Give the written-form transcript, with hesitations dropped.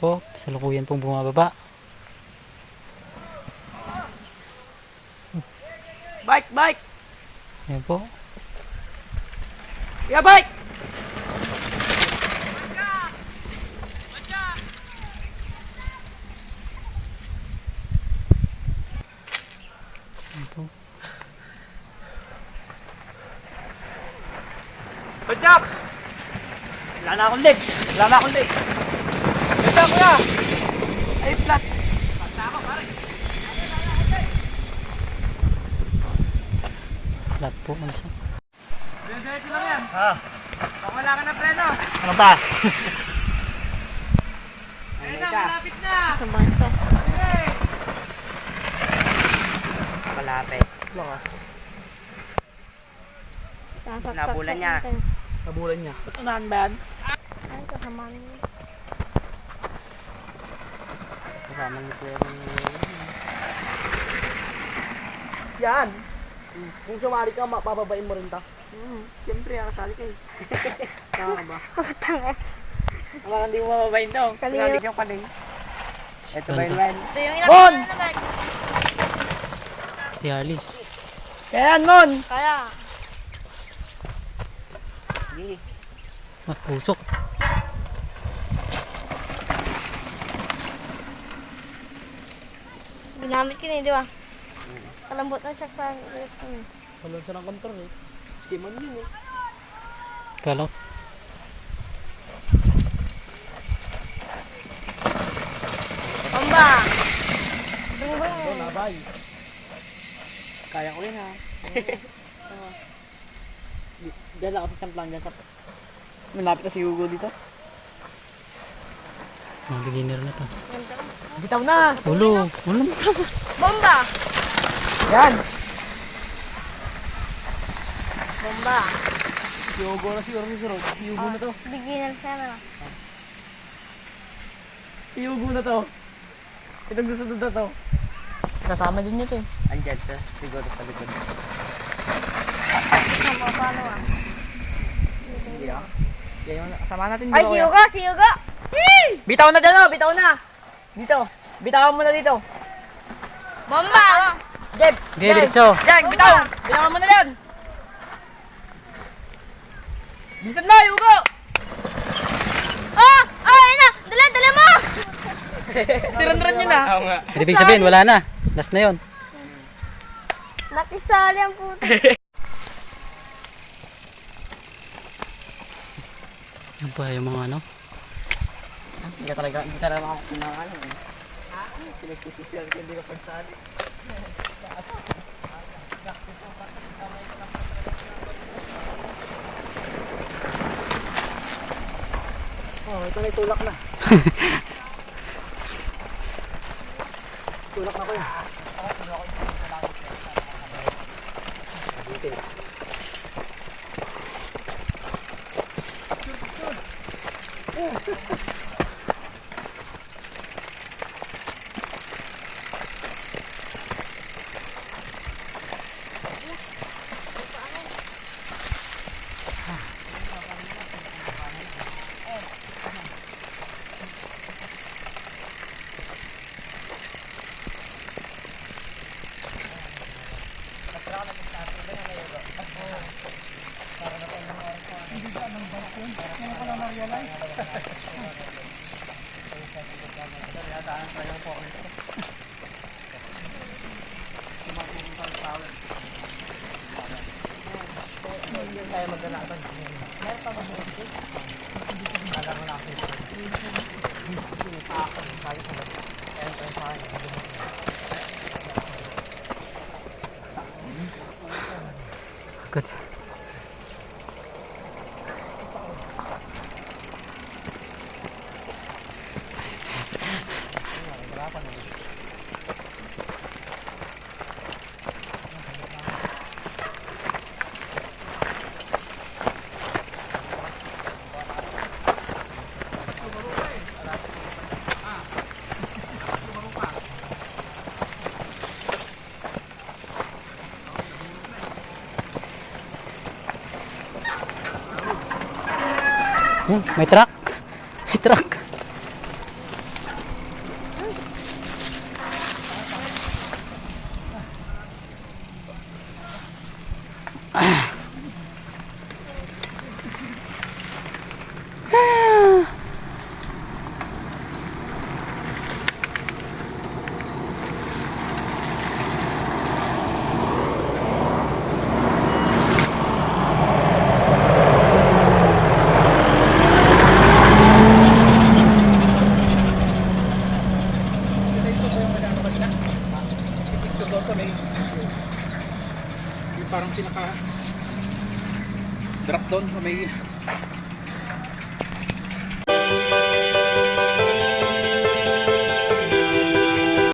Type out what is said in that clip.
po, salukuyan pong bumababa. Bike, bike! Ayan po. Yeah, bike! Ayan po. Jack! Wala na akong legs! Wala na akong legs! Jack, kuya! Ay, flat! Flat po, ano siya? Diretso lang yan! Ha? Baka wala ka na preno! Ano ba? Ayun na, malapit na! Sa basta. Okay! Malapit. Lakas. Nabulan niya. Nabulan niya. Ba't unahan ba yan? Ay, kasama niyo. Kasama ni Kuya ng... Yan! Kung sumali ka, mapapabain mo rin ta. Siyempre, kasali kayo. Tama ka ba? Putang. Mga hindi mo mababain daw. Kaliyo. Kasali yung kaling. Ito ba yun, man? Ito yung Bon! inabulan na bag. Si Harley. Kaya yan, Mon! Kaya. Sige. Ah, pusok. Ginamit ko na di ba? Kalambot na siya sa... Wala siya ng control eh. Simon yun eh. Kala. Pamba! Ito, nabay. Kaya ko yun, ha? Diyan lang ako sa samplang dyan. Malapit na si Hugo dito. Mga beginner na to. Bitaw na! Ulo. Ulo. Bomba! Yan! Bomba! Si Hugo na siguro si Hugo. Si Hugo na to. Beginner siya na. Si Hugo na to. Itong gusto na to. Kasama din niya to eh. Andyan sa siguro sa likod. Sama paano ah? Hindi, ha? Yan yung kasama natin. Ay, si Hugo! Si Hugo! Bitaw na dyan oh! Bitaw na! Dito! Bitawan mo na dito! Bomba! Jeb! Okay, diretso. Jeb! Bitaw! Bitawan mo na yan! Bilisan mo! Hugo! Oh! Oh! Ayun na! Dala! Dala mo! Siran-ran yun ah! Oo nga. Ibig sabihin, wala na. Last na yun. Nakisali ang puto. Yan po yung mga ano. Hindi ka talaga ako pinakalan. Pinagkisisyan ka, hindi ka pagsali. Oh, ito na tulak na. Tulak na ko yun. Good. May truck. May truck. doon sa may yung parang pinaka drop down sa may